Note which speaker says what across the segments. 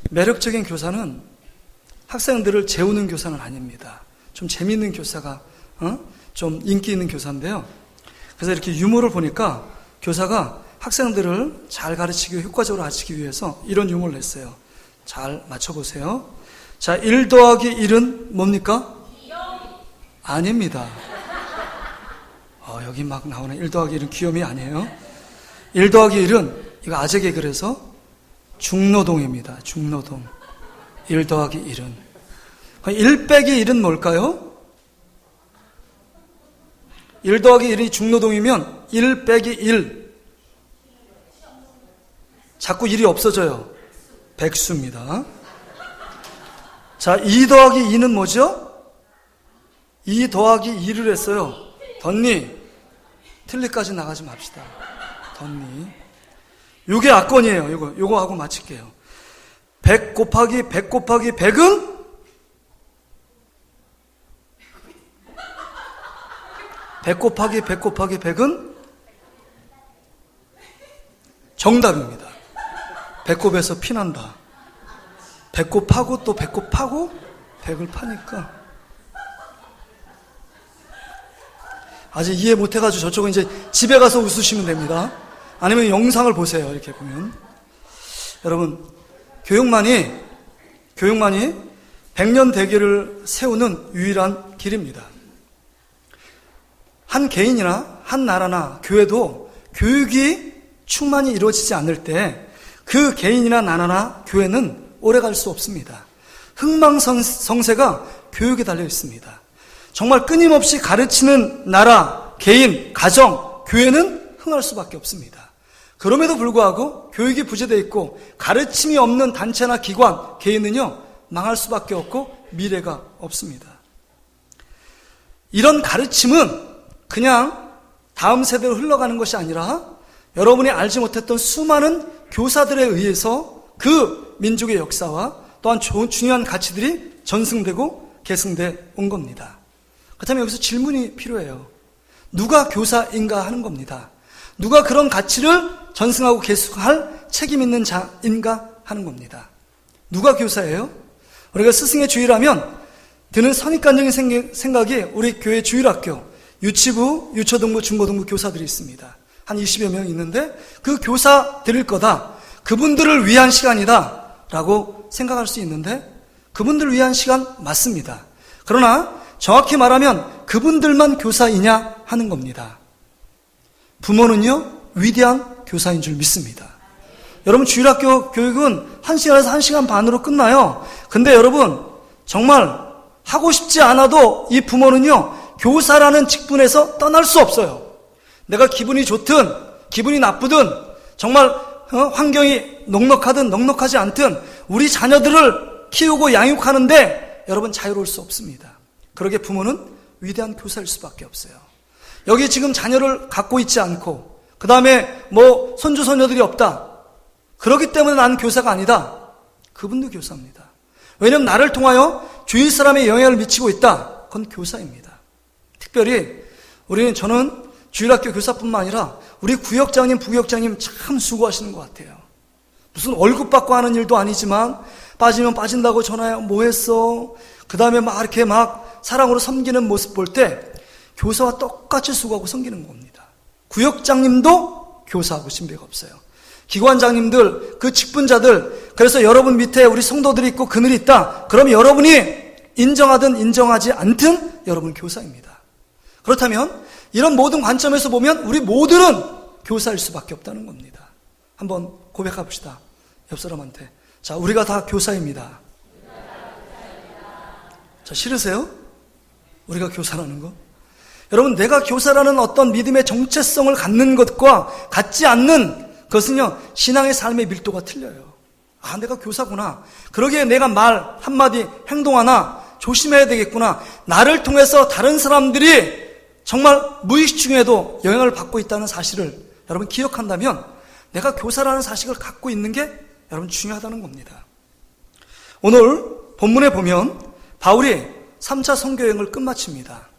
Speaker 1: 매력적인 교사는 학생들을 재우는 교사는 아닙니다. 좀 재미있는 교사가 좀 인기 있는 교사인데요. 그래서 이렇게 유머를 보니까 교사가 학생들을 잘 가르치기, 효과적으로 가르치기 위해서 이런 유머를 냈어요. 잘 맞춰보세요. 자, 1 더하기 1은 뭡니까? 아닙니다. 여기 막 나오네. 1 더하기 1은 귀염이 아니에요. 1 더하기 1은 이거 아재 개그래서 중노동입니다. 중노동. 1 더하기 1은. 1 빼기 1은 뭘까요? 1 더하기 1이 중노동이면 1 빼기 1. 자꾸 1이 없어져요. 백수입니다. 자, 2 더하기 2는 뭐죠? 2 더하기 2를 했어요. 덧니. 틀리까지 나가지 맙시다. 덧니. 요게 악권이에요. 요거 하고 마칠게요. 100 곱하기 100 곱하기 100은? 100 곱하기 100 곱하기 100은? 정답입니다. 배꼽에서 피난다. 배꼽 파고 또 배꼽 파고 100을 파니까 아직 이해 못해가지고 저쪽은 이제 집에 가서 웃으시면 됩니다. 아니면 영상을 보세요. 이렇게 보면 여러분, 교육만이 100년 대계를 세우는 유일한 길입니다. 한 개인이나 한 나라나 교회도 교육이 충만히 이루어지지 않을 때 그 개인이나 나라나 교회는 오래 갈 수 없습니다. 흥망성쇠가 교육에 달려 있습니다. 정말 끊임없이 가르치는 나라, 개인, 가정, 교회는 흥할 수밖에 없습니다. 그럼에도 불구하고 교육이 부재되어 있고 가르침이 없는 단체나 기관, 개인은요 망할 수밖에 없고 미래가 없습니다. 이런 가르침은 그냥 다음 세대로 흘러가는 것이 아니라 여러분이 알지 못했던 수많은 교사들에 의해서 그 민족의 역사와 또한 중요한 가치들이 전승되고 계승돼 온 겁니다. 그렇다면 여기서 질문이 필요해요. 누가 교사인가 하는 겁니다. 누가 그런 가치를 전승하고 계승할 책임 있는 자인가 하는 겁니다. 누가 교사예요? 우리가 스승의 주의라면 드는 선입관적인 생각이 우리 교회 주일학교, 유치부, 유초등부, 중고등부 교사들이 있습니다. 한 20여 명 있는데 그 교사들일 거다. 그분들을 위한 시간이다 라고 생각할 수 있는데 그분들을 위한 시간 맞습니다. 그러나 정확히 말하면 그분들만 교사이냐 하는 겁니다. 부모는요 위대한 교사인 줄 믿습니다. 여러분, 주일학교 교육은 1시간에서 1시간 반으로 끝나요. 근데 여러분, 정말 하고 싶지 않아도 이 부모는요 교사라는 직분에서 떠날 수 없어요. 내가 기분이 좋든 기분이 나쁘든 정말 환경이 넉넉하든 넉넉하지 않든 우리 자녀들을 키우고 양육하는데 여러분 자유로울 수 없습니다. 그러기에 부모는 위대한 교사일 수밖에 없어요. 여기 지금 자녀를 갖고 있지 않고 그 다음에 뭐 손주 손녀들이 없다. 그렇기 때문에 나는 교사가 아니다. 그분도 교사입니다. 왜냐하면 나를 통하여 주위 사람의 영향을 미치고 있다. 그건 교사입니다. 특별히 저는 주일학교 교사뿐만 아니라 우리 구역장님, 부역장님 참 수고하시는 것 같아요. 무슨 월급 받고 하는 일도 아니지만 빠지면 빠진다고 전화해 뭐 했어? 그 다음에 막 이렇게 막 사랑으로 섬기는 모습 볼 때 교사와 똑같이 수고하고 섬기는 겁니다. 구역장님도 교사하고 신배가 없어요. 기관장님들, 그 직분자들, 그래서 여러분 밑에 우리 성도들이 있고 그늘이 있다. 그럼 여러분이 인정하든 인정하지 않든 여러분 교사입니다. 그렇다면 이런 모든 관점에서 보면 우리 모두는 교사일 수밖에 없다는 겁니다. 한번 고백해 봅시다. 옆 사람한테. 자, 우리가 다 교사입니다. 자, 싫으세요? 우리가 교사라는 거? 여러분, 내가 교사라는 어떤 믿음의 정체성을 갖는 것과 같지 않는 그것은요 신앙의 삶의 밀도가 틀려요. 아, 내가 교사구나. 그러기에 내가 말 한마디 행동 하나 조심해야 되겠구나. 나를 통해서 다른 사람들이 정말 무의식 중에도 영향을 받고 있다는 사실을 여러분 기억한다면 내가 교사라는 사실을 갖고 있는 게 여러분 중요하다는 겁니다. 오늘 본문에 보면 바울이 3차 선교여행을 끝마칩니다.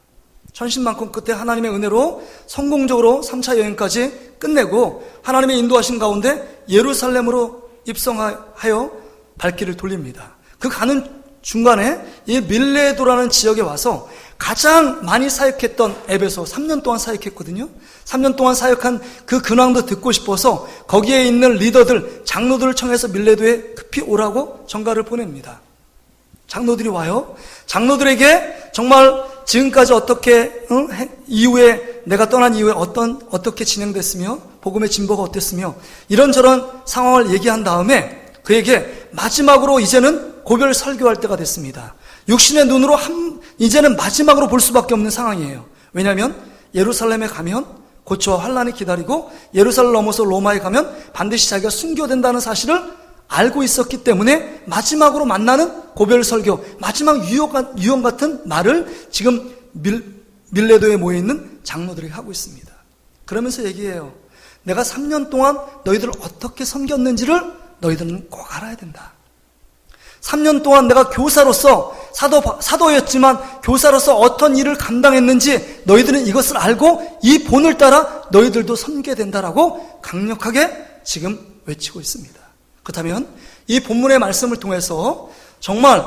Speaker 1: 천신만큼 끝에 하나님의 은혜로 성공적으로 3차 여행까지 끝내고 하나님의 인도하신 가운데 예루살렘으로 입성하여 발길을 돌립니다. 그 가는 중간에 이 밀레도라는 지역에 와서 가장 많이 사역했던 에베소 3년 동안 사역했거든요. 3년 동안 사역한 그 근황도 듣고 싶어서 거기에 있는 리더들, 장로들을 청해서 밀레도에 급히 오라고 전가를 보냅니다. 장로들이 와요. 장로들에게 정말 지금까지 어떻게 이후에 내가 떠난 이후에 어떻게 진행됐으며 복음의 진보가 어땠으며 이런저런 상황을 얘기한 다음에 그에게 마지막으로 이제는 고별 설교할 때가 됐습니다. 육신의 눈으로 이제는 마지막으로 볼 수밖에 없는 상황이에요. 왜냐하면 예루살렘에 가면 고초와 환란이 기다리고 같은 넘어서 로마에 가면 반드시 자기가 순교된다는 사실을 알고 있었기 때문에 마지막으로 만나는 고별 설교, 마지막 유언 같은 말을 지금 밀레도에 모여있는 장로들이 하고 있습니다. 그러면서 얘기해요. 내가 3년 동안 너희들을 어떻게 섬겼는지를 너희들은 꼭 알아야 된다. 3년 동안 내가 교사로서 사도였지만 교사로서 어떤 일을 감당했는지 너희들은 이것을 알고 이 본을 따라 너희들도 섬겨야 된다라고 강력하게 지금 외치고 있습니다. 그렇다면 이 본문의 말씀을 통해서 정말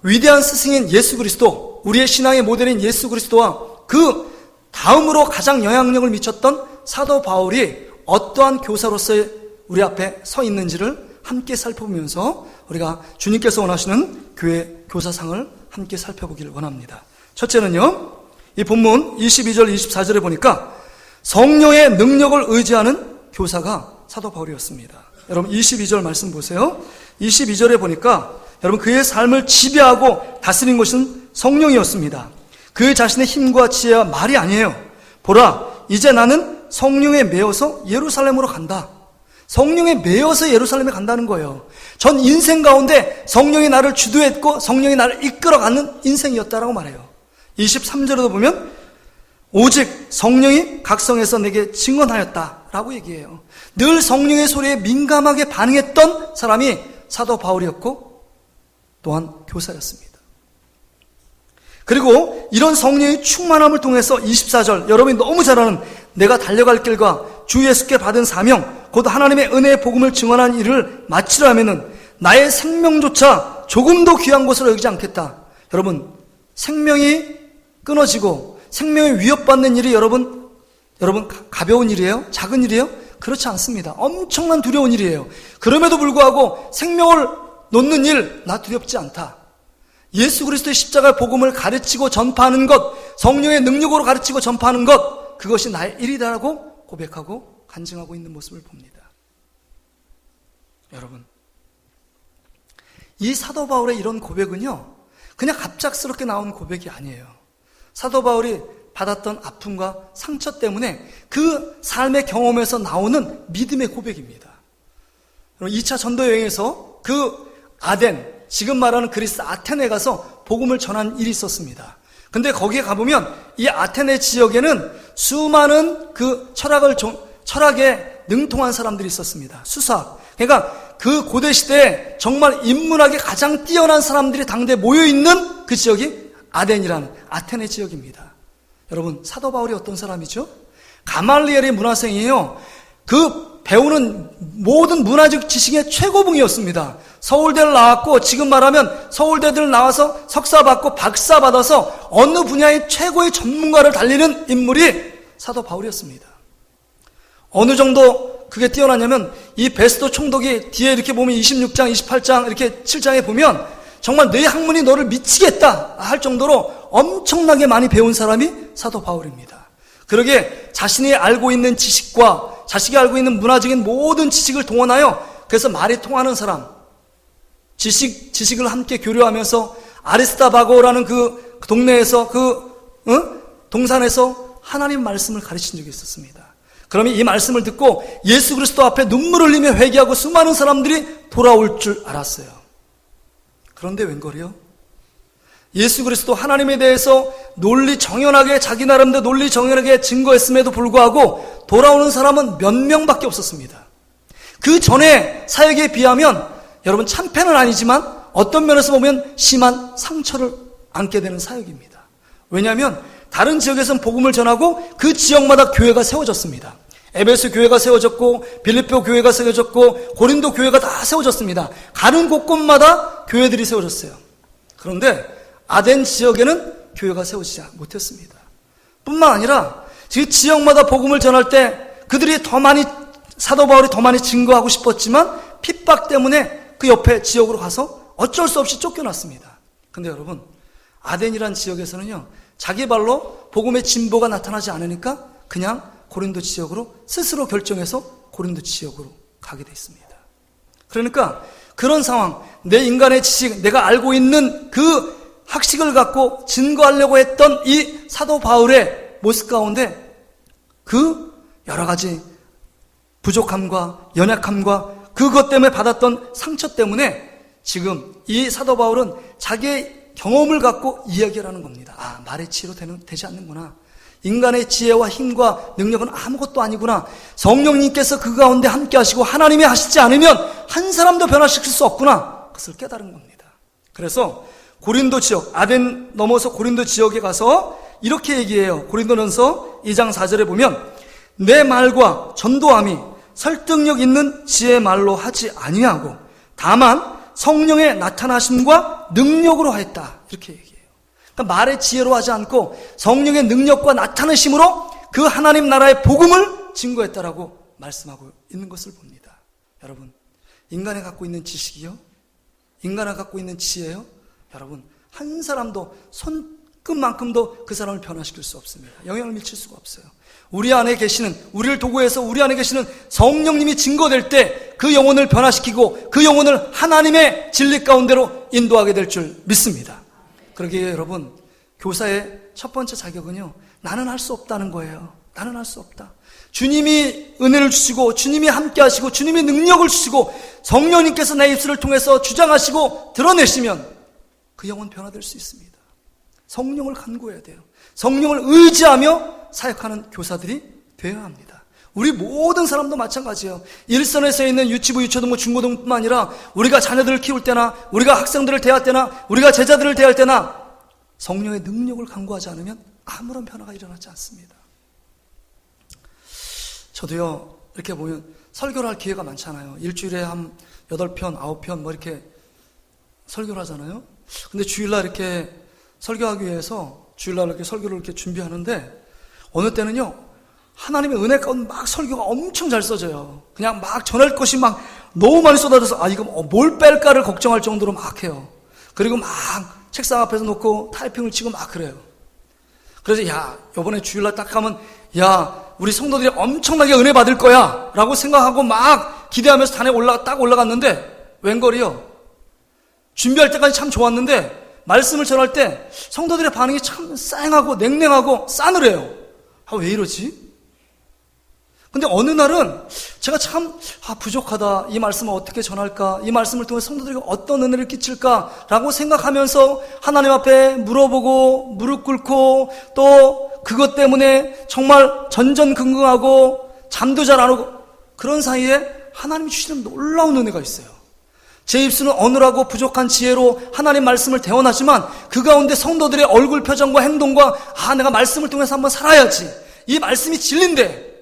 Speaker 1: 위대한 스승인 예수 그리스도, 우리의 신앙의 모델인 예수 그리스도와 그 다음으로 가장 영향력을 미쳤던 사도 바울이 어떠한 교사로서의 우리 앞에 서 있는지를 함께 살펴보면서 우리가 주님께서 원하시는 교회 교사상을 함께 살펴보기를 원합니다. 첫째는요, 이 본문 22절 24절에 보니까 성령의 능력을 의지하는 교사가 사도 바울이었습니다. 여러분 22절 말씀 보세요. 22절에 보니까 여러분 그의 삶을 지배하고 다스린 것은 성령이었습니다. 그 자신의 힘과 지혜와 말이 아니에요. 보라, 이제 나는 성령에 매여서 예루살렘으로 간다. 성령에 매여서 예루살렘에 간다는 거예요. 전 인생 가운데 성령이 나를 주도했고 성령이 나를 이끌어가는 인생이었다라고 말해요. 23절에도 보면 오직 성령이 각성해서 내게 증언하였다라고 얘기해요. 늘 성령의 소리에 민감하게 반응했던 사람이 사도 바울이었고 또한 교사였습니다. 그리고 이런 성령의 충만함을 통해서 24절, 여러분이 너무 잘 아는 내가 달려갈 길과 주 예수께 받은 사명, 곧 하나님의 은혜의 복음을 증언한 일을 마치려 하면은 나의 생명조차 조금도 귀한 것으로 여기지 않겠다. 여러분, 생명이 끊어지고 생명이 위협받는 일이 여러분 가벼운 일이에요? 작은 일이에요? 그렇지 않습니다. 엄청난 두려운 일이에요. 그럼에도 불구하고 생명을 놓는 일, 나 두렵지 않다. 예수 그리스도의 십자가 복음을 가르치고 전파하는 것, 성령의 능력으로 가르치고 전파하는 것, 그것이 나의 일이다라고 고백하고 간증하고 있는 모습을 봅니다. 여러분, 이 사도 바울의 이런 고백은요, 그냥 갑작스럽게 나온 고백이 아니에요. 사도 바울이 받았던 아픔과 상처 때문에 그 삶의 경험에서 나오는 믿음의 고백입니다. 2차 전도 여행에서 그 아덴, 지금 말하는 그리스 아테네에 가서 복음을 전한 일이 있었습니다. 근데 거기에 가보면 이 아테네 지역에는 수많은 그 철학에 능통한 사람들이 있었습니다. 수사학. 그러니까 그 고대 시대에 정말 인문학에 가장 뛰어난 사람들이 당대에 모여있는 그 지역이 아덴이라는 아테네 지역입니다. 여러분, 사도 바울이 어떤 사람이죠? 가말리엘의 문화생이에요. 그 배우는 모든 문화적 지식의 최고봉이었습니다. 서울대를 나왔고 지금 말하면 서울대들 나와서 석사 받고 박사 받아서 어느 분야의 최고의 전문가를 달리는 인물이 사도 바울이었습니다. 어느 정도 그게 뛰어나냐면 이 베스도 총독이 뒤에 이렇게 보면 26장, 28장 이렇게 7장에 보면 정말 내 학문이 너를 미치겠다 할 정도로 엄청나게 많이 배운 사람이 사도 바울입니다. 그러게 자신이 알고 있는 지식과 자식이 알고 있는 문화적인 모든 지식을 동원하여 그래서 말이 통하는 사람, 지식을 함께 교류하면서 아리스타바고라는 그 동네에서 동산에서 하나님 말씀을 가르친 적이 있었습니다. 그러면 이 말씀을 듣고 예수 그리스도 앞에 눈물을 흘리며 회개하고 수많은 사람들이 돌아올 줄 알았어요. 그런데 웬걸이요? 예수 그리스도 하나님에 대해서 논리 정연하게 자기 나름대로 논리 정연하게 증거했음에도 불구하고 돌아오는 사람은 몇 명밖에 없었습니다. 그 전에 사역에 비하면 여러분 참패는 아니지만 어떤 면에서 보면 심한 상처를 안게 되는 사역입니다. 왜냐하면 다른 지역에서는 복음을 전하고 그 지역마다 교회가 세워졌습니다. 에베소 교회가 세워졌고 빌립보 교회가 세워졌고 고린도 교회가 다 세워졌습니다. 가는 곳곳마다 교회들이 세워졌어요. 그런데 아덴 지역에는 교회가 세워지지 못했습니다. 뿐만 아니라 그 지역마다 복음을 전할 때 그들이 더 많이, 사도 바울이 더 많이 증거하고 싶었지만 핍박 때문에 그 옆에 지역으로 가서 어쩔 수 없이 쫓겨났습니다. 근데 여러분, 아덴이란 지역에서는요, 자기 발로 복음의 진보가 나타나지 않으니까 그냥 고린도 지역으로 스스로 결정해서 고린도 지역으로 가게 됐습니다. 그러니까 그런 상황, 내 인간의 지식, 내가 알고 있는 그 학식을 갖고 증거하려고 했던 이 사도 바울의 모습 가운데 그 여러 가지 부족함과 연약함과 그것 때문에 받았던 상처 때문에 지금 이 사도 바울은 자기의 경험을 갖고 이야기를 하는 겁니다. 아, 말의 지혜로 되지 않는구나. 인간의 지혜와 힘과 능력은 아무것도 아니구나. 성령님께서 그 가운데 함께 하시고 하나님이 하시지 않으면 한 사람도 변화시킬 수 없구나. 그것을 깨달은 겁니다. 그래서 고린도 지역, 아덴 넘어서 고린도 지역에 가서 이렇게 얘기해요. 고린도전서 2장 4절에 보면 내 말과 전도함이 설득력 있는 지혜의 말로 하지 아니하고 다만 성령의 나타나심과 능력으로 하였다. 이렇게 얘기해요. 그러니까 말의 지혜로 하지 않고 성령의 능력과 나타나심으로 그 하나님 나라의 복음을 증거했다라고 말씀하고 있는 것을 봅니다. 여러분, 인간이 갖고 있는 지식이요, 인간이 갖고 있는 지혜요, 여러분 한 사람도 손끝만큼도 그 사람을 변화시킬 수 없습니다. 영향을 미칠 수가 없어요. 우리 안에 계시는, 우리를 도구해서 우리 안에 계시는 성령님이 증거될 때 그 영혼을 변화시키고 그 영혼을 하나님의 진리 가운데로 인도하게 될 줄 믿습니다. 그러기에 여러분, 교사의 첫 번째 자격은요, 나는 할 수 없다는 거예요. 나는 할 수 없다. 주님이 은혜를 주시고 주님이 함께 하시고 주님이 능력을 주시고 성령님께서 내 입술을 통해서 주장하시고 드러내시면 그 영혼 변화될 수 있습니다. 성령을 간구해야 돼요. 성령을 의지하며 사역하는 교사들이 되어야 합니다. 우리 모든 사람도 마찬가지예요. 일선에서 있는 유치부, 유초등부, 중고등부뿐만 아니라 우리가 자녀들을 키울 때나 우리가 학생들을 대할 때나 우리가 제자들을 대할 때나 성령의 능력을 간구하지 않으면 아무런 변화가 일어나지 않습니다. 저도요, 이렇게 보면 설교를 할 기회가 많잖아요. 일주일에 한 8편, 9편 뭐 이렇게 설교를 하잖아요. 근데 주일날 이렇게 설교하기 위해서 주일날 이렇게 설교를 이렇게 준비하는데 어느 때는요, 하나님의 은혜 가운데 막 설교가 엄청 잘 써져요. 그냥 막 전할 것이 막 너무 많이 쏟아져서 아, 이거 뭘 뺄까를 걱정할 정도로 막 해요. 그리고 막 책상 앞에서 놓고 타이핑을 치고 막 그래요. 그래서 야, 이번에 주일날 딱 가면 야, 우리 성도들이 엄청나게 은혜 받을 거야 라고 생각하고 막 기대하면서 단에 딱 올라갔는데 웬걸이요, 준비할 때까지 참 좋았는데 말씀을 전할 때 성도들의 반응이 참 쌩하고 냉랭하고 싸늘해요. 아, 왜 이러지? 근데 어느 날은 제가 참 부족하다, 이 말씀을 어떻게 전할까, 이 말씀을 통해 성도들에게 어떤 은혜를 끼칠까 라고 생각하면서 하나님 앞에 물어보고 무릎 꿇고 또 그것 때문에 정말 전전긍긍하고 잠도 잘 안 오고 그런 사이에 하나님이 주시는 놀라운 은혜가 있어요. 제 입술은 어눌하고 부족한 지혜로 하나님 말씀을 대언하지만 그 가운데 성도들의 얼굴 표정과 행동과 내가 말씀을 통해서 한번 살아야지, 이 말씀이 진리인데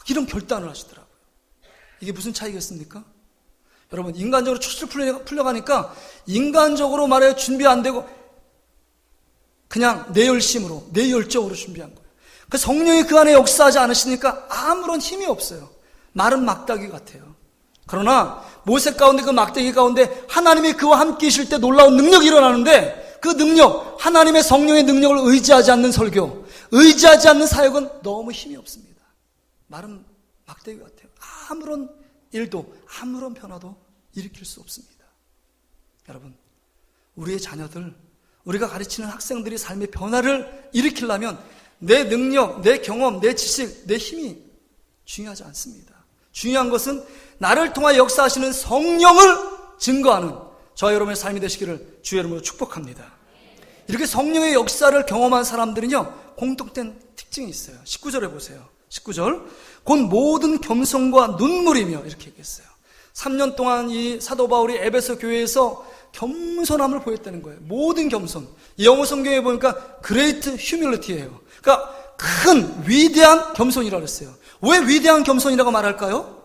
Speaker 1: 이런 결단을 하시더라고요. 이게 무슨 차이겠습니까? 여러분, 인간적으로 추출 풀려가니까 인간적으로 말해요, 준비 안 되고 그냥 내 열심으로, 내 열정으로 준비한 거예요. 그 성령이 그 안에 역사하지 않으시니까 아무런 힘이 없어요. 마른 막대기 같아요. 그러나 모세 가운데, 그 막대기 가운데 하나님이 그와 함께 계실 때 놀라운 능력이 일어나는데 그 능력, 하나님의 성령의 능력을 의지하지 않는 설교, 의지하지 않는 사역은 너무 힘이 없습니다. 마른 막대기 같아요. 아무런 일도, 아무런 변화도 일으킬 수 없습니다. 여러분, 우리의 자녀들, 우리가 가르치는 학생들이 삶의 변화를 일으키려면 내 능력, 내 경험, 내 지식, 내 힘이 중요하지 않습니다. 중요한 것은 나를 통하여 역사하시는 성령을 증거하는 저와 여러분의 삶이 되시기를 주의 이름으로 축복합니다. 이렇게 성령의 역사를 경험한 사람들은요, 공통된 특징이 있어요. 19절에 보세요. 19절, 곧 모든 겸손과 눈물이며, 이렇게 얘기했어요. 3년 동안 이 사도 바울이 에베소 교회에서 겸손함을 보였다는 거예요. 모든 겸손. 이 영어 성경에 보니까 great humility예요. 그러니까 큰 위대한 겸손이라고 했어요. 왜 위대한 겸손이라고 말할까요?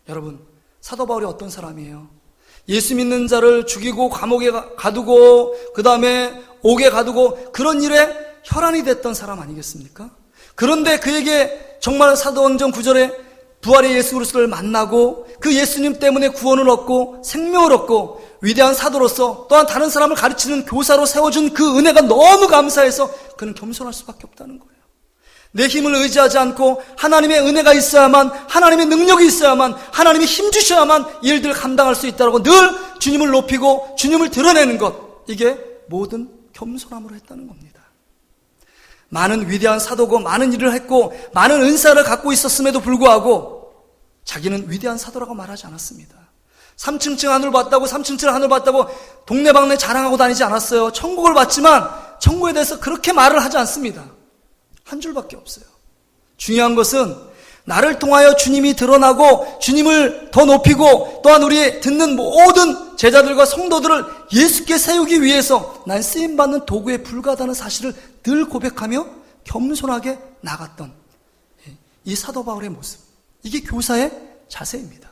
Speaker 1: 여러분, 사도 바울이 어떤 사람이에요? 예수 믿는 자를 죽이고 감옥에 가두고 그 다음에 옥에 가두고 그런 일에 혈안이 됐던 사람 아니겠습니까? 그런데 그에게 정말 사도행전 9절에 부활의 예수 그리스도를 만나고 그 예수님 때문에 구원을 얻고 생명을 얻고 위대한 사도로서 또한 다른 사람을 가르치는 교사로 세워준 그 은혜가 너무 감사해서 그는 겸손할 수밖에 없다는 거예요. 내 힘을 의지하지 않고 하나님의 은혜가 있어야만, 하나님의 능력이 있어야만, 하나님이 힘 주셔야만 이 일들을 감당할 수 있다고 늘 주님을 높이고 주님을 드러내는 것, 이게 모든 겸손함으로 했다는 겁니다. 많은 위대한 사도고 많은 일을 했고 많은 은사를 갖고 있었음에도 불구하고 자기는 위대한 사도라고 말하지 않았습니다. 3층 하늘 봤다고 3층 하늘 봤다고 동네방네 자랑하고 다니지 않았어요. 천국을 봤지만 천국에 대해서 그렇게 말을 하지 않습니다. 한 줄밖에 없어요. 중요한 것은 나를 통하여 주님이 드러나고 주님을 더 높이고 또한 우리 듣는 모든 제자들과 성도들을 예수께 세우기 위해서 난 쓰임받는 도구에 불과하다는 사실을 늘 고백하며 겸손하게 나갔던 이 사도 바울의 모습, 이게 교사의 자세입니다.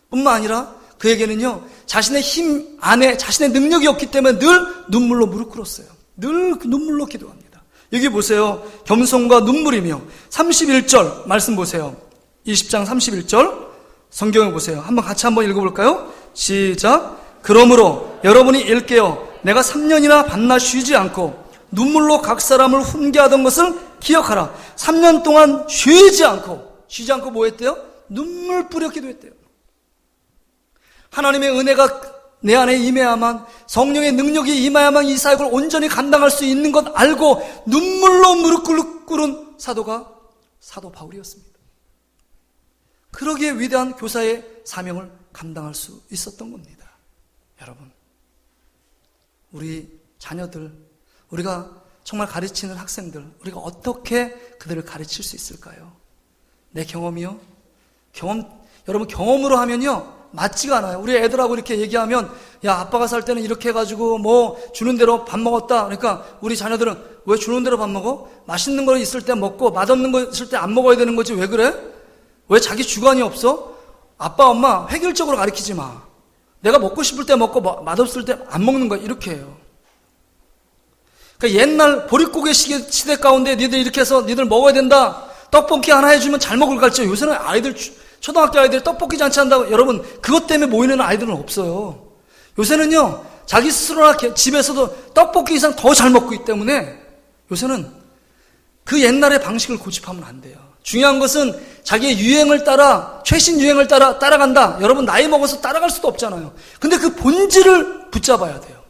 Speaker 1: 뿐만 아니라 그에게는요, 자신의 힘 안에 자신의 능력이 없기 때문에 늘 눈물로 무릎 꿇었어요. 늘 눈물로 기도합니다. 여기 보세요. 겸손과 눈물이며 31절 말씀 보세요. 20장 31절 성경을 보세요. 같이 한번 읽어볼까요? 시작. 그러므로 여러분이 일깨어 내가 3년이나 밤낮 쉬지 않고 눈물로 각 사람을 훈계하던 것을 기억하라. 3년 동안 쉬지 않고 뭐 했대요? 눈물 뿌려 기도했대요. 하나님의 은혜가 내 안에 임해야만, 성령의 능력이 임해야만 이 사역을 온전히 감당할 수 있는 것 알고 눈물로 무릎 꿇은 사도가 사도 바울이었습니다. 그러기에 위대한 교사의 사명을 감당할 수 있었던 겁니다. 여러분, 우리 자녀들, 우리가 정말 가르치는 학생들, 우리가 어떻게 그들을 가르칠 수 있을까요? 내 경험이요? 여러분, 경험으로 하면요, 맞지가 않아요. 우리 애들하고 이렇게 얘기하면, 야, 아빠가 살 때는 이렇게 해가지고 뭐 주는 대로 밥 먹었다. 그러니까 우리 자녀들은 왜 주는 대로 밥 먹어? 맛있는 거 있을 때 먹고 맛없는 거 있을 때 안 먹어야 되는 거지. 왜 그래? 왜 자기 주관이 없어? 아빠, 엄마 획일적으로 가르치지 마. 내가 먹고 싶을 때 먹고 맛없을 때 안 먹는 거야. 이렇게 해요. 그러니까 옛날 보릿고개 시대 가운데 니들 이렇게 해서 니들 먹어야 된다. 떡볶이 하나 해주면 잘 먹을 갈지. 요새는 아이들, 초등학교 아이들이 떡볶이 잔치 한다고, 여러분, 그것 때문에 모이는 아이들은 없어요. 요새는요, 자기 스스로나 집에서도 떡볶이 이상 더 잘 먹고 있기 때문에 요새는 그 옛날의 방식을 고집하면 안 돼요. 중요한 것은 자기의 유행을 따라, 최신 유행을 따라간다. 여러분, 나이 먹어서 따라갈 수도 없잖아요. 근데 그 본질을 붙잡아야 돼요.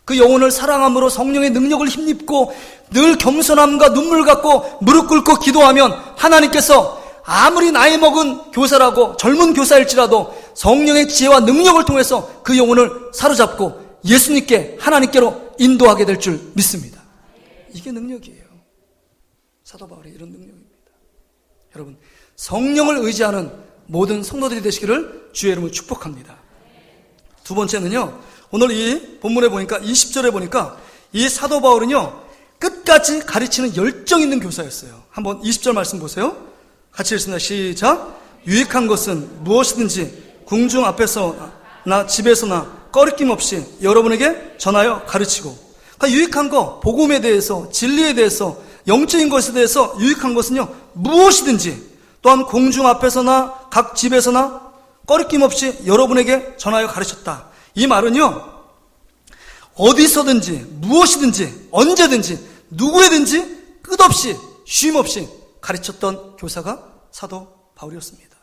Speaker 1: 그 영혼을 사랑함으로 성령의 능력을 힘입고 늘 겸손함과 눈물 갖고 무릎 꿇고 기도하면 하나님께서 아무리 나이 먹은 교사라고 젊은 교사일지라도 성령의 지혜와 능력을 통해서 그 영혼을 사로잡고 예수님께, 하나님께로 인도하게 될 줄 믿습니다. 이게 능력이에요. 사도 바울의 이런 능력입니다. 여러분, 성령을 의지하는 모든 성도들이 되시기를 주의 이름으로 축복합니다. 두 번째는요, 오늘 이 본문에 보니까 20절에 보니까 이 사도 바울은요, 끝까지 가르치는 열정 있는 교사였어요. 한번 20절 말씀 보세요. 같이 읽습니다. 시작. 유익한 것은 무엇이든지 궁중 앞에서나 집에서나 꺼리낌 없이 여러분에게 전하여 가르치고, 그러니까 유익한 거, 복음에 대해서, 진리에 대해서, 영적인 것에 대해서 유익한 것은요, 무엇이든지 또한 공중 앞에서나 각 집에서나 꺼리낌 없이 여러분에게 전하여 가르쳤다. 이 말은요, 어디서든지 무엇이든지 언제든지 누구에든지 끝없이 쉼없이 가르쳤던 교사가 사도 바울이었습니다.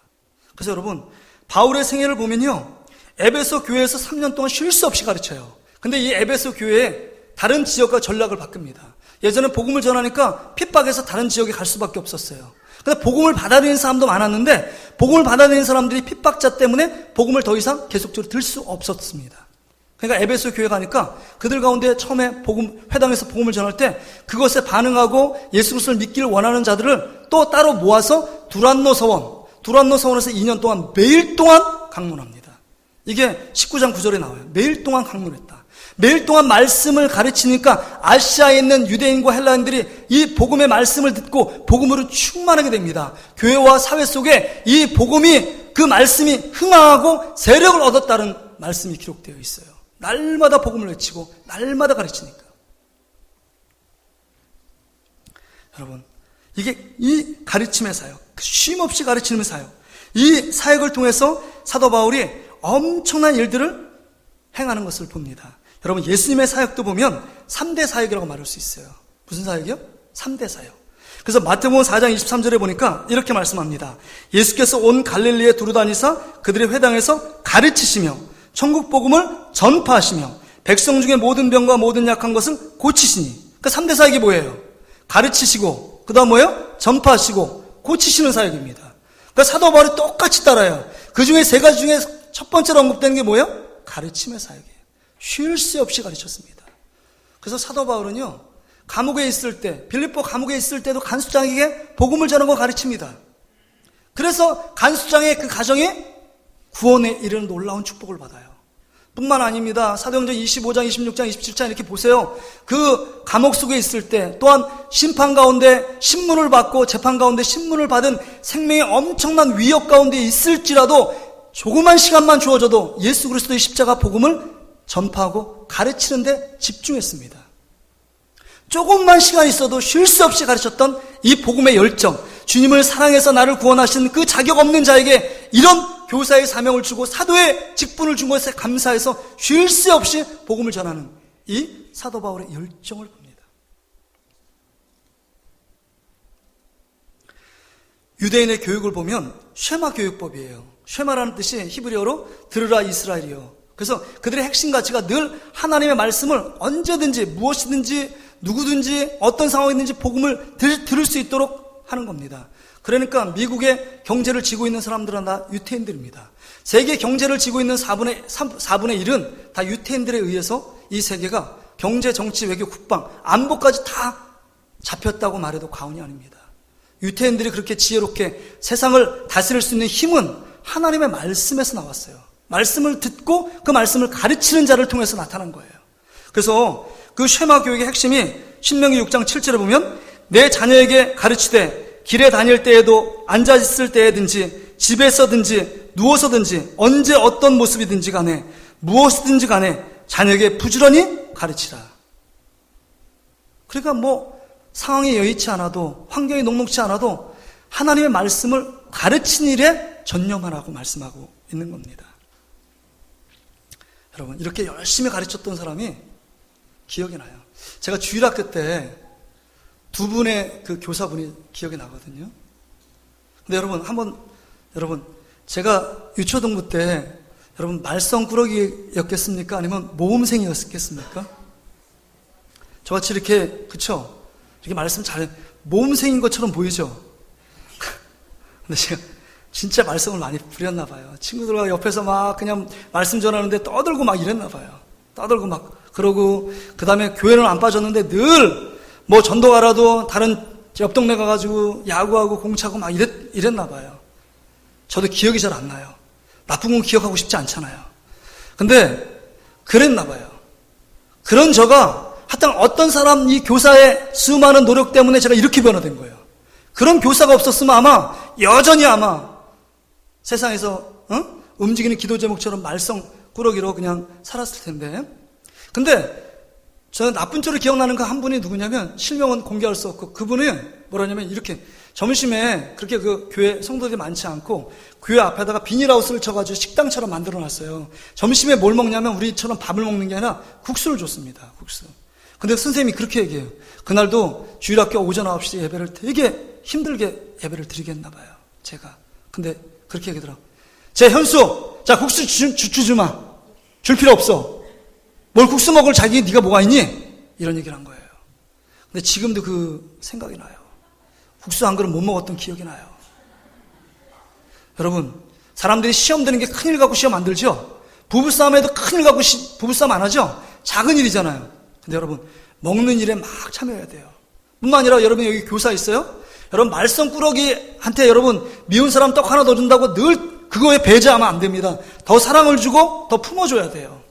Speaker 1: 그래서 여러분, 바울의 생애를 보면요, 에베소 교회에서 3년 동안 쉴 수 없이 가르쳐요. 근데 이 에베소 교회에 다른 지역과 전략을 바꿉니다. 예전에 복음을 전하니까 핍박해서 다른 지역에 갈 수밖에 없었어요. 근데 복음을 받아들이는 사람도 많았는데 복음을 받아들이는 사람들이 핍박자 때문에 복음을 더 이상 계속적으로 들 수 없었습니다. 그러니까 에베소 교회 가니까 그들 가운데 처음에 회당에서 복음을 전할 때 그것에 반응하고 예수 그리스도를 믿기를 원하는 자들을 또 따로 모아서 두란노 서원에서 2년 동안 매일 동안 강론합니다. 이게 19장 9절에 나와요. 매일 동안 강론했다. 매일 동안 말씀을 가르치니까 아시아에 있는 유대인과 헬라인들이 이 복음의 말씀을 듣고 복음으로 충만하게 됩니다. 교회와 사회 속에 이 복음이, 그 말씀이 흥황하고 세력을 얻었다는 말씀이 기록되어 있어요. 날마다 복음을 외치고 날마다 가르치니까. 여러분, 이게 이 가르침의 사역, 쉼없이 가르치는 사역, 이 사역을 통해서 사도 바울이 엄청난 일들을 행하는 것을 봅니다. 여러분, 예수님의 사역도 보면 3대 사역이라고 말할 수 있어요. 무슨 사역이요? 3대 사역. 그래서 마태복음 4장 23절에 보니까 이렇게 말씀합니다. 예수께서 온 갈릴리에 두루다니사 그들의 회당에서 가르치시며 천국 복음을 전파하시며 백성 중에 모든 병과 모든 약한 것을 고치시니. 그 3대 사역이 뭐예요? 가르치시고, 그 다음 뭐예요? 전파하시고 고치시는 사역입니다. 그러니까 사도 바울이 똑같이 따라요. 그 중에 3가지 중에 첫 번째로 언급되는 게 뭐예요? 가르침의 사역이에요. 쉴 새 없이 가르쳤습니다. 그래서 사도 바울은요, 감옥에 있을 때, 빌립보 감옥에 있을 때도 간수장에게 복음을 전하고 가르칩니다. 그래서 간수장의 그 가정이 구원에 이르는 놀라운 축복을 받아요. 뿐만 아닙니다. 사도행전 25장, 26장, 27장 이렇게 보세요. 그 감옥 속에 있을 때 또한 심판 가운데 신문을 받고 재판 가운데 신문을 받은 생명의 엄청난 위협 가운데 있을지라도 조그만 시간만 주어져도 예수 그리스도의 십자가 복음을 전파하고 가르치는데 집중했습니다. 조금만 시간이 있어도 쉴 새 없이 가르쳤던 이 복음의 열정, 주님을 사랑해서 나를 구원하신 그 자격 없는 자에게 이런 교사의 사명을 주고 사도의 직분을 준 것에 감사해서 쉴 새 없이 복음을 전하는 이 사도 바울의 열정을 봅니다. 유대인의 교육을 보면 쉐마 교육법이에요. 쉐마라는 뜻이 히브리어로 들으라 이스라엘이요. 그래서 그들의 핵심 가치가 늘 하나님의 말씀을 언제든지 무엇이든지 누구든지 어떤 상황이든지 복음을 들을 수 있도록 하는 겁니다. 그러니까 미국의 경제를 쥐고 있는 사람들은 다 유태인들입니다. 세계 경제를 쥐고 있는 4분의 1은 다 유태인들에 의해서 이 세계가 경제, 정치, 외교, 국방, 안보까지 다 잡혔다고 말해도 과언이 아닙니다. 유태인들이 그렇게 지혜롭게 세상을 다스릴 수 있는 힘은 하나님의 말씀에서 나왔어요. 말씀을 듣고 그 말씀을 가르치는 자를 통해서 나타난 거예요. 그래서 그 쉐마 교육의 핵심이 신명기 6장 7절에 보면 내 자녀에게 가르치되 길에 다닐 때에도 앉아있을 때에든지 집에서든지 누워서든지 언제 어떤 모습이든지 간에 무엇이든지 간에 자녀에게 부지런히 가르치라. 그러니까 뭐 상황이 여의치 않아도 환경이 녹록치 않아도 하나님의 말씀을 가르치는 일에 전념하라고 말씀하고 있는 겁니다. 여러분, 이렇게 열심히 가르쳤던 사람이 기억이 나요. 제가 주일학교 때 2분의 그 교사분이 기억이 나거든요. 근데 여러분, 제가 유초등부 때 여러분 말썽꾸러기였겠습니까? 아니면 모험생이었겠습니까? 저같이 이렇게, 그쵸? 이렇게 말씀 모험생인 것처럼 보이죠? 근데 제가 진짜 말썽을 많이 부렸나 봐요. 친구들과 옆에서 막 그냥 말씀 전하는데 떠들고 막 이랬나 봐요. 떠들고 막 그러고, 그 다음에 교회는 안 빠졌는데 늘 뭐 전도 가라도 다른 옆 동네 가가지고 야구하고 공차고 막 이랬나 봐요. 저도 기억이 잘 안 나요. 나쁜 건 기억하고 싶지 않잖아요. 근데 그랬나 봐요. 그런 저가 하여튼 어떤 사람 이 교사의 수많은 노력 때문에 제가 이렇게 변화된 거예요. 그런 교사가 없었으면 아마 여전히 세상에서 움직이는 기도 제목처럼 말썽꾸러기로 그냥 살았을 텐데. 근데 저는 나쁜 쪽으로 기억나는 그 한 분이 누구냐면, 실명은 공개할 수 없고, 그분은 뭐라냐면 이렇게 점심에 그렇게 그 교회 성도들이 많지 않고 교회 앞에다가 비닐하우스를 쳐가지고 식당처럼 만들어놨어요. 점심에 뭘 먹냐면 우리처럼 밥을 먹는 게 아니라 국수를 줬습니다. 국수. 근데 선생님이 그렇게 얘기해요. 그날도 주일학교 오전 9시 예배를 되게 힘들게 예배를 드리겠나 봐요. 제가. 근데 그렇게 얘기하더라고요. 제 현수, 자 국수 주마. 줄 필요 없어. 뭘 국수 먹을 자기 네가 뭐가 있니? 이런 얘기를 한 거예요. 근데 지금도 그 생각이 나요. 국수 한 그릇 못 먹었던 기억이 나요. 여러분, 사람들이 시험 드는 게 큰일 갖고 시험 안 들죠? 부부싸움에도 큰일 갖고 부부싸움 안 하죠? 작은 일이잖아요. 근데 여러분, 먹는 일에 막 참여해야 돼요. 뿐만 아니라 여러분 여기 교사 있어요? 여러분 말썽꾸러기한테 여러분 미운 사람 떡 하나 더 준다고 늘 그거에 배제하면 안 됩니다. 더 사랑을 주고 더 품어줘야 돼요.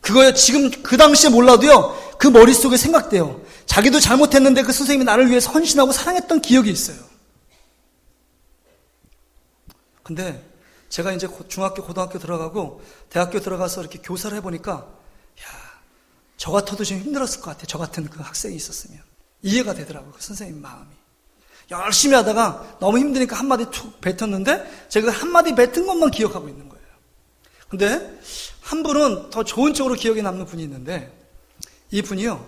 Speaker 1: 그거에 지금 그 당시에 몰라도요, 그 머릿속에 생각돼요. 자기도 잘못했는데 그 선생님이 나를 위해서 헌신하고 사랑했던 기억이 있어요. 근데 제가 이제 중학교, 고등학교 들어가고 대학교 들어가서 이렇게 교사를 해보니까, 야, 저 같아도 좀 힘들었을 것 같아요. 저 같은 그 학생이 있었으면. 이해가 되더라고요. 그 선생님 마음이. 열심히 하다가 너무 힘드니까 한마디 툭 뱉었는데 제가 그 한마디 뱉은 것만 기억하고 있는 거예요. 근데 한 분은 더 좋은 쪽으로 기억에 남는 분이 있는데, 이 분이요,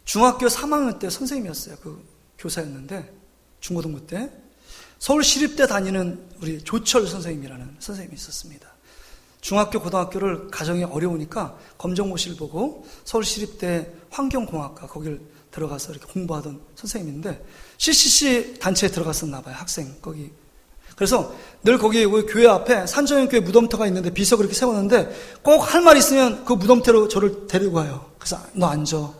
Speaker 1: 중학교 3학년 때 선생님이었어요. 그 교사였는데, 중고등부 때 서울시립대 다니는 우리 조철 선생님이라는 선생님이 있었습니다. 중학교, 고등학교를 가정이 어려우니까 검정고시를 보고 서울시립대 환경공학과 거길 들어가서 이렇게 공부하던 선생님인데, CCC 단체에 들어갔었나 봐요. 학생 거기. 그래서 늘 거기 우리 교회 앞에 산정형교회 무덤터가 있는데 비석을 이렇게 세웠는데 꼭 할 말 있으면 그 무덤터로 저를 데리고 가요. 그래서 너 앉아.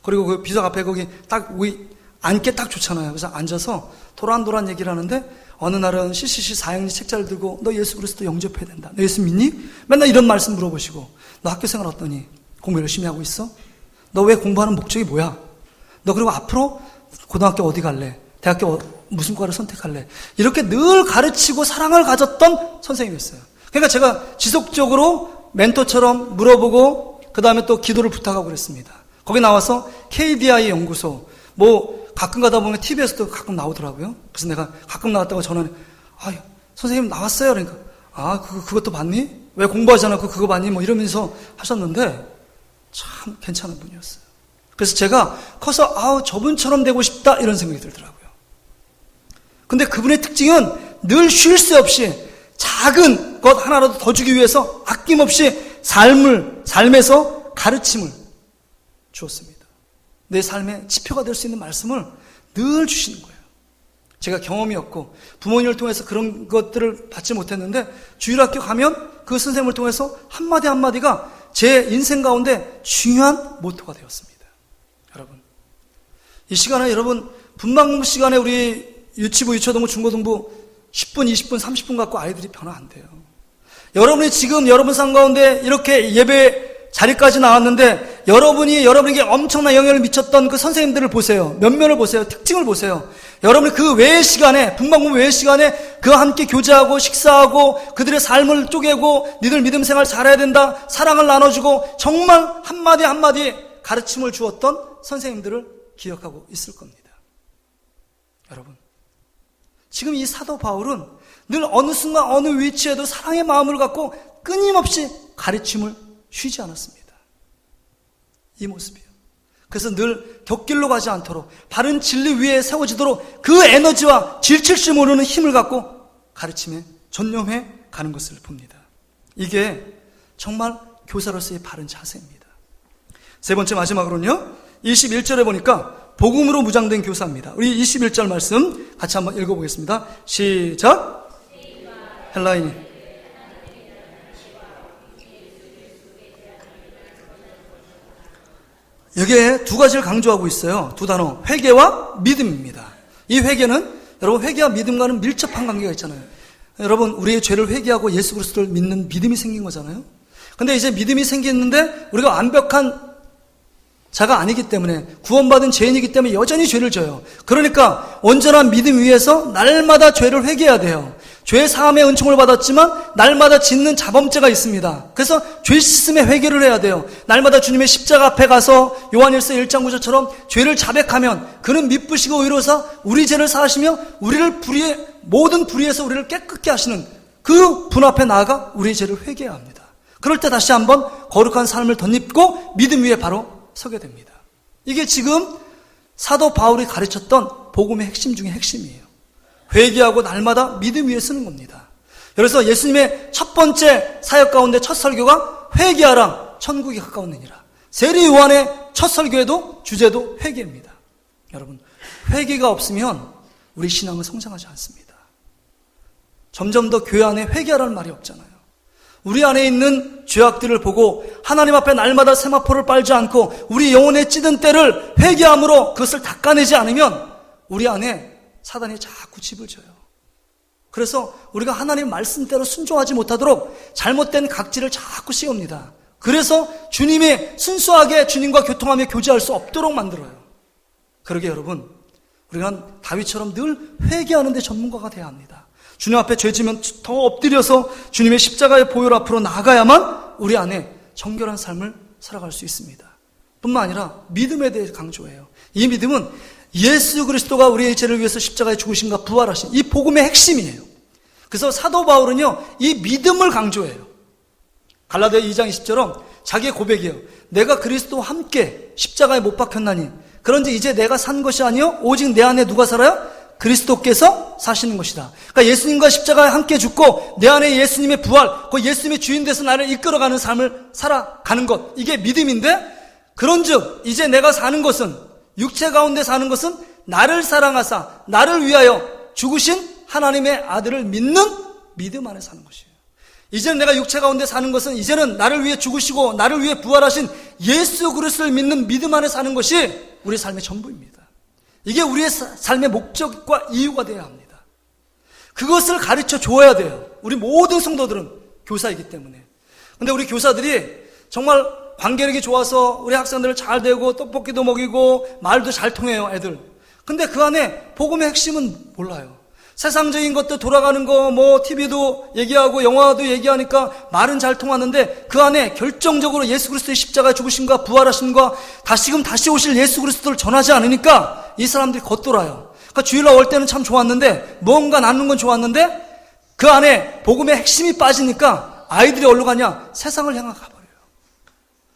Speaker 1: 그리고 그 비석 앞에 거기 딱 우리 앉기 딱 좋잖아요. 그래서 앉아서 도란도란 얘기를 하는데, 어느 날은 CCC 4학년 책자를 들고 너 예수 그리스도 영접해야 된다. 너 예수 믿니? 맨날 이런 말씀 물어보시고, 너 학교 생활 어떠니? 공부 열심히 하고 있어? 너 왜 공부하는 목적이 뭐야? 너 그리고 앞으로 고등학교 어디 갈래? 대학교 무슨 과를 선택할래? 이렇게 늘 가르치고 사랑을 가졌던 선생님이었어요. 그러니까 제가 지속적으로 멘토처럼 물어보고 그 다음에 또 기도를 부탁하고 그랬습니다. 거기 나와서 KDI 연구소 뭐 가끔 가다 보면 TV에서도 가끔 나오더라고요. 그래서 내가 가끔 나왔다고 전화해. 아, 선생님 나왔어요. 그러니까 그것도 봤니? 왜 공부하지 않았고 그거 봤니? 뭐 이러면서 하셨는데 참 괜찮은 분이었어요. 그래서 제가 커서 저분처럼 되고 싶다 이런 생각이 들더라고요. 근데 그분의 특징은 늘 쉴 새 없이 작은 것 하나라도 더 주기 위해서 아낌없이 삶에서 가르침을 주었습니다. 내 삶의 지표가 될 수 있는 말씀을 늘 주시는 거예요. 제가 경험이 없고 부모님을 통해서 그런 것들을 받지 못했는데 주일학교 가면 그 선생님을 통해서 한마디 한마디가 제 인생 가운데 중요한 모토가 되었습니다. 여러분, 이 시간에 여러분 분방공부 시간에 우리 유치부, 유초등부, 중고등부 10분, 20분, 30분 갖고 아이들이 변화 안 돼요. 여러분이 지금 여러분 삶 가운데 이렇게 예배 자리까지 나왔는데 여러분에게 엄청난 영향을 미쳤던 그 선생님들을 보세요. 면면을 보세요. 특징을 보세요. 여러분이 그 외의 시간에, 분방공부 외의 시간에 그와 함께 교제하고 식사하고 그들의 삶을 쪼개고 니들 믿음 생활 잘해야 된다, 사랑을 나눠주고 정말 한마디 한마디 가르침을 주었던 선생님들을 기억하고 있을 겁니다. 여러분, 지금 이 사도 바울은 늘 어느 순간 어느 위치에도 사랑의 마음을 갖고 끊임없이 가르침을 쉬지 않았습니다. 이 모습이에요. 그래서 늘 곁길로 가지 않도록 바른 진리 위에 세워지도록 그 에너지와 지칠 줄 모르는 힘을 갖고 가르침에 전념해 가는 것을 봅니다. 이게 정말 교사로서의 바른 자세입니다. 세 번째 마지막으로는요, 21절에 보니까 복음으로 무장된 교사입니다. 우리 21절 말씀 같이 한번 읽어보겠습니다. 시작. 헬라인이 여기에 두 가지를 강조하고 있어요. 두 단어, 회개와 믿음입니다. 이 회개는 여러분 회개와 믿음과는 밀접한 관계가 있잖아요. 여러분 우리의 죄를 회개하고 예수 그리스도를 믿는 믿음이 생긴 거잖아요. 근데 이제 믿음이 생겼는데 우리가 완벽한 자가 아니기 때문에, 구원받은 죄인이기 때문에 여전히 죄를 져요. 그러니까 온전한 믿음 위에서 날마다 죄를 회개해야 돼요. 죄 사함의 은총을 받았지만 날마다 짓는 자범죄가 있습니다. 그래서 죄 씻음의 회개를 해야 돼요. 날마다 주님의 십자가 앞에 가서 요한일서 1장 9절처럼 죄를 자백하면 그는 미쁘시고 의로사 우리 죄를 사하시며 우리를 모든 불의에서 우리를 깨끗게 하시는 그 분 앞에 나아가 우리의 죄를 회개해야 합니다. 그럴 때 다시 한번 거룩한 삶을 덧입고 믿음 위에 바로 서게 됩니다. 이게 지금 사도 바울이 가르쳤던 복음의 핵심 중에 핵심이에요. 회개하고 날마다 믿음 위에 서는 겁니다. 그래서 예수님의 첫 번째 사역 가운데 첫 설교가 회개하라 천국이 가까웠느니라. 세례 요한의 첫 설교에도 주제도 회개입니다. 여러분, 회개가 없으면 우리 신앙은 성장하지 않습니다. 점점 더 교회 안에 회개하라는 말이 없잖아요. 우리 안에 있는 죄악들을 보고 하나님 앞에 날마다 세마포를 빨지 않고 우리 영혼에 찌든 때를 회개함으로 그것을 닦아내지 않으면 우리 안에 사단이 자꾸 집을 져요. 그래서 우리가 하나님 말씀대로 순종하지 못하도록 잘못된 각지를 자꾸 씌웁니다. 그래서 주님이 순수하게 주님과 교통하며 교제할 수 없도록 만들어요. 그러게 여러분, 우리가 다윗처럼 늘 회개하는 데 전문가가 돼야 합니다. 주님 앞에 죄지면 더 엎드려서 주님의 십자가의 보혈 앞으로 나가야만 우리 안에 정결한 삶을 살아갈 수 있습니다. 뿐만 아니라 믿음에 대해 강조해요. 이 믿음은 예수 그리스도가 우리의 죄를 위해서 십자가에 죽으신가 부활하신 이 복음의 핵심이에요. 그래서 사도 바울은요, 이 믿음을 강조해요. 갈라디아 2장 20절은 자기의 고백이에요. 내가 그리스도와 함께 십자가에 못 박혔나니 그런지 이제 내가 산 것이 아니요 오직 내 안에 누가 살아요? 그리스도께서 사시는 것이다. 그러니까 예수님과 십자가에 함께 죽고 내 안에 예수님의 부활, 그 예수님의 주인 돼서 나를 이끌어가는 삶을 살아가는 것, 이게 믿음인데, 그런즉 이제 내가 사는 것은, 육체 가운데 사는 것은 나를 사랑하사 나를 위하여 죽으신 하나님의 아들을 믿는 믿음 안에 사는 것이에요. 이제는 내가 육체 가운데 사는 것은 이제는 나를 위해 죽으시고 나를 위해 부활하신 예수 그리스도를 믿는 믿음 안에 사는 것이 우리의 삶의 전부입니다. 이게 우리의 삶의 목적과 이유가 되어야 합니다. 그것을 가르쳐 줘야 돼요. 우리 모든 성도들은 교사이기 때문에. 근데 우리 교사들이 정말 관계력이 좋아서 우리 학생들을 잘 대고 떡볶이도 먹이고 말도 잘 통해요, 애들. 근데 그 안에 복음의 핵심은 몰라요. 세상적인 것도 돌아가는 거, 뭐 TV도 얘기하고 영화도 얘기하니까 말은 잘 통하는데 그 안에 결정적으로 예수 그리스도의 십자가에 죽으심과 부활하심과 다시금 다시 오실 예수 그리스도를 전하지 않으니까 이 사람들이 겉돌아요. 그러니까 주일날 올 때는 참 좋았는데, 뭔가 나누는 건 좋았는데 그 안에 복음의 핵심이 빠지니까 아이들이 어디로 가냐? 세상을 향해 가버려요.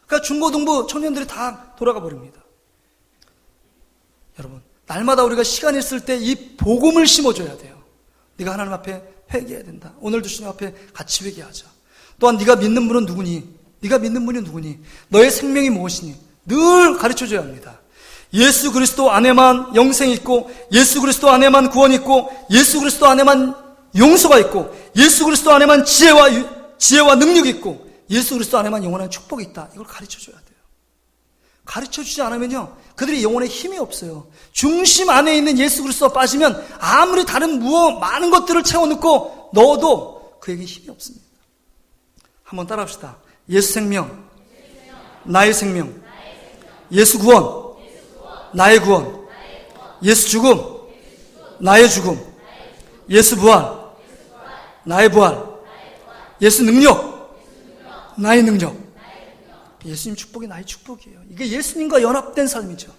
Speaker 1: 그러니까 중고등부 청년들이 다 돌아가 버립니다. 여러분, 날마다 우리가 시간 있을 때 이 복음을 심어줘야 돼요. 네가 하나님 앞에 회개해야 된다. 오늘도 주님 앞에 같이 회개하자. 또한 네가 믿는 분은 누구니? 네가 믿는 분이 누구니? 너의 생명이 무엇이니? 늘 가르쳐줘야 합니다. 예수 그리스도 안에만 영생이 있고, 예수 그리스도 안에만 구원이 있고, 예수 그리스도 안에만 용서가 있고, 예수 그리스도 안에만 지혜와 능력이 있고, 예수 그리스도 안에만 영원한 축복이 있다. 이걸 가르쳐줘야 돼요. 가르쳐주지 않으면요, 그들이 영혼에 힘이 없어요. 중심 안에 있는 예수 그리스도가 빠지면 아무리 다른 많은 것들을 채워넣고 넣어도 그에게 힘이 없습니다. 한번 따라합시다. 예수 생명, 나의 생명. 예수 구원, 나의 구원. 예수 죽음, 나의 죽음. 예수 부활, 나의 부활. 예수 능력, 나의 능력. 예수님 축복이 나의 축복이에요. 이게 예수님과 연합된 삶이죠.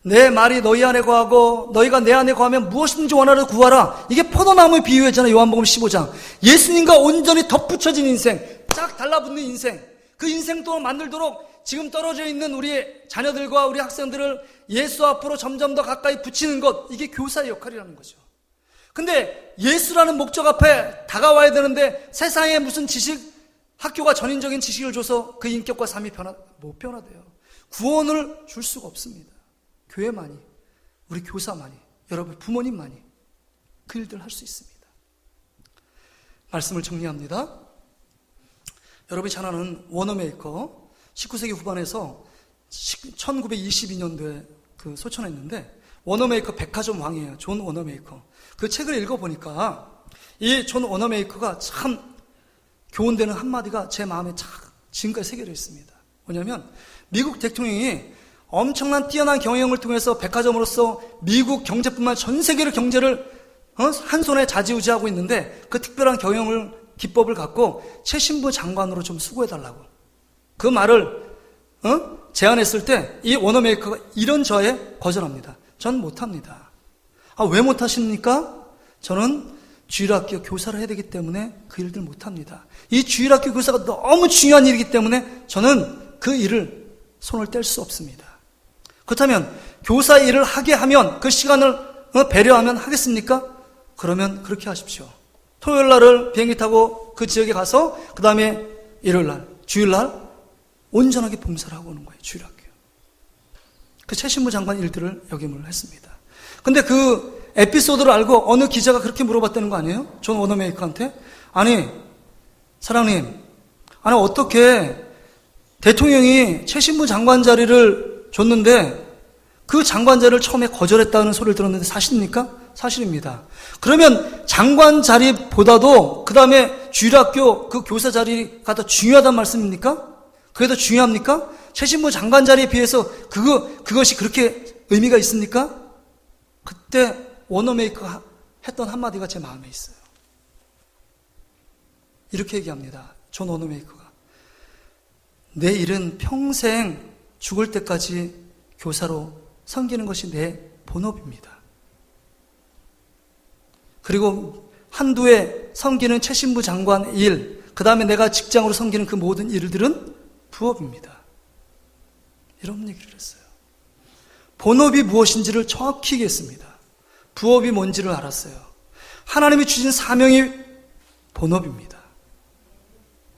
Speaker 1: 내 말이 너희 안에 거하고 너희가 내 안에 거하면 무엇이든지 원하라 구하라. 이게 포도나무의 비유였잖아요. 요한복음 15장. 예수님과 온전히 덧붙여진 인생, 쫙 달라붙는 인생, 그 인생 또 만들도록 지금 떨어져 있는 우리 자녀들과 우리 학생들을 예수 앞으로 점점 더 가까이 붙이는 것, 이게 교사의 역할이라는 거죠. 근데 예수라는 목적 앞에 다가와야 되는데 세상에 무슨 지식, 학교가 전인적인 지식을 줘서 그 인격과 삶이 못 변화돼요. 구원을 줄 수가 없습니다. 교회만이, 우리 교사만이, 여러분 부모님만이 그 일들을 할 수 있습니다. 말씀을 정리합니다. 여러분이 잘 아는 워너메이커, 19세기 후반에서 1922년도에 그 소천했는데, 워너메이커 백화점 왕이에요. 존 워너메이커. 그 책을 읽어보니까 이 존 워너메이커가 참 교훈되는 한마디가 제 마음에 지금까지 새겨져 있습니다. 뭐냐면, 미국 대통령이 엄청난 뛰어난 경영을 통해서 백화점으로서 미국 경제뿐만 아니라 전 세계의 경제를 한 손에 좌지우지하고 있는데, 그 특별한 기법을 갖고 최신부 장관으로 좀 수고해달라고 그 말을 제안했을 때 이 워너메이커가 이런 저에 거절합니다. 전 못합니다. 왜 못하십니까? 저는 주일학교 교사를 해야 되기 때문에 그 일들 못합니다. 이 주일학교 교사가 너무 중요한 일이기 때문에 저는 그 일을 손을 뗄 수 없습니다. 그렇다면 교사 일을 하게 하면 그 시간을 배려하면 하겠습니까? 그러면 그렇게 하십시오. 토요일 날을 비행기 타고 그 지역에 가서 그 다음에 일요일 날, 주일 날 온전하게 봉사를 하고 오는 거예요. 주일학교. 그 최신부 장관 일들을 역임을 했습니다. 근데 그 에피소드를 알고 어느 기자가 그렇게 물어봤다는 거 아니에요? 존 워너메이커한테. 아니, 사장님, 어떻게 대통령이 최신부 장관 자리를 줬는데 그 장관 자리를 처음에 거절했다는 소리를 들었는데 사실입니까? 사실입니다. 그러면 장관 자리보다도 그 다음에 주일학교 그 교사 자리가 더 중요하단 말씀입니까? 그게 더 중요합니까? 최신부 장관 자리에 비해서 그것이 그렇게 의미가 있습니까? 그때 워너메이커가 했던 한마디가 제 마음에 있어요. 이렇게 얘기합니다. 존 워너메이커가. 내 일은 평생 죽을 때까지 교사로 섬기는 것이 내 본업입니다. 그리고 한두에 섬기는 최신부 장관 일, 그 다음에 내가 직장으로 섬기는 그 모든 일들은 부업입니다. 이런 얘기를 했어요. 본업이 무엇인지를 정확히 얘기했습니다. 부업이 뭔지를 알았어요. 하나님이 주신 사명이 본업입니다.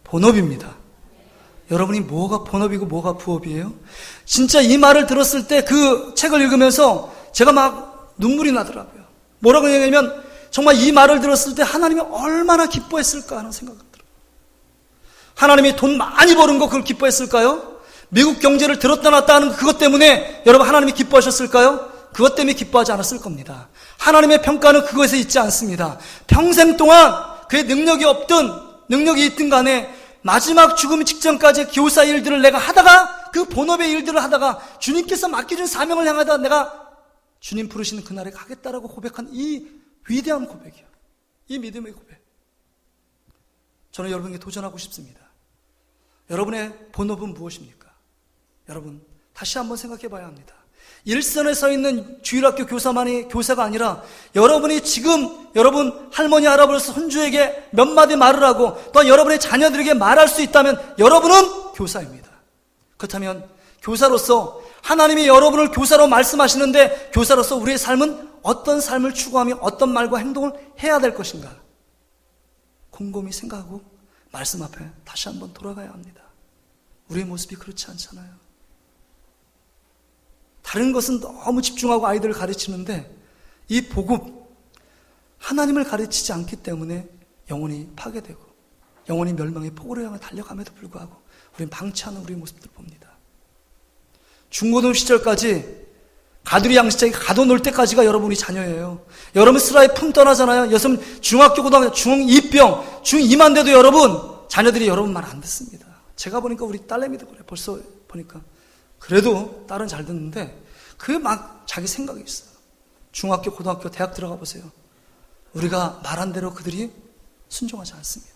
Speaker 1: 본업입니다. 여러분이 뭐가 본업이고 뭐가 부업이에요? 진짜 이 말을 들었을 때 그 책을 읽으면서 제가 막 눈물이 나더라고요. 뭐라고 얘기하냐면 정말 이 말을 들었을 때 하나님이 얼마나 기뻐했을까 하는 생각이 들어요. 하나님이 돈 많이 버는 거 그걸 기뻐했을까요? 미국 경제를 들었다 놨다 하는 그것 때문에 여러분 하나님이 기뻐하셨을까요? 그것 때문에 기뻐하지 않았을 겁니다. 하나님의 평가는 그것에 있지 않습니다. 평생 동안 그의 능력이 없든 능력이 있든 간에 마지막 죽음 직전까지 교사 일들을 내가 하다가 그 본업의 일들을 하다가 주님께서 맡겨준 사명을 향하다 내가 주님 부르시는 그날에 가겠다라고 고백한 이 위대한 고백이요. 이 믿음의 고백. 저는 여러분에게 도전하고 싶습니다. 여러분의 본업은 무엇입니까? 여러분 다시 한번 생각해 봐야 합니다. 일선에 서 있는 주일학교 교사만이 교사가 아니라 여러분이 지금 여러분 할머니 할아버지 손주에게 몇 마디 말을 하고 또 여러분의 자녀들에게 말할 수 있다면 여러분은 교사입니다. 그렇다면 교사로서 하나님이 여러분을 교사로 말씀하시는데 교사로서 우리의 삶은 어떤 삶을 추구하며 어떤 말과 행동을 해야 될 것인가 곰곰이 생각하고 말씀 앞에 다시 한번 돌아가야 합니다. 우리의 모습이 그렇지 않잖아요. 다른 것은 너무 집중하고 아이들을 가르치는데 이 복음, 하나님을 가르치지 않기 때문에 영혼이 파괴되고 영혼이 멸망의 폭으로 향해 달려감에도 불구하고 우리는 방치하는 우리의 모습들을 봅니다. 중고등 시절까지 가두리 양식장에 가둬놓을 때까지가 여러분이 자녀예요. 여러분 스라의 품 떠나잖아요. 여러분 중학교, 고등학교, 중2병, 중2만 돼도 여러분 자녀들이 여러분 말 안 듣습니다. 제가 보니까 우리 딸내미도 그래. 벌써 보니까 그래도 딸은 잘 듣는데 그게 막 자기 생각이 있어요. 중학교, 고등학교, 대학 들어가 보세요. 우리가 말한 대로 그들이 순종하지 않습니다.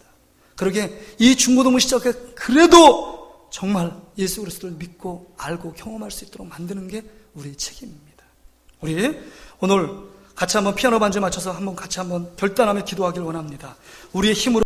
Speaker 1: 그러게 이 중고등부 시절에 그래도 정말 예수 그리스도를 믿고 알고 경험할 수 있도록 만드는 게 우리의 책임입니다. 우리 오늘 같이 한번 피아노 반주에 맞춰서 한번 같이 한번 결단하며 기도하길 원합니다. 우리의 힘으로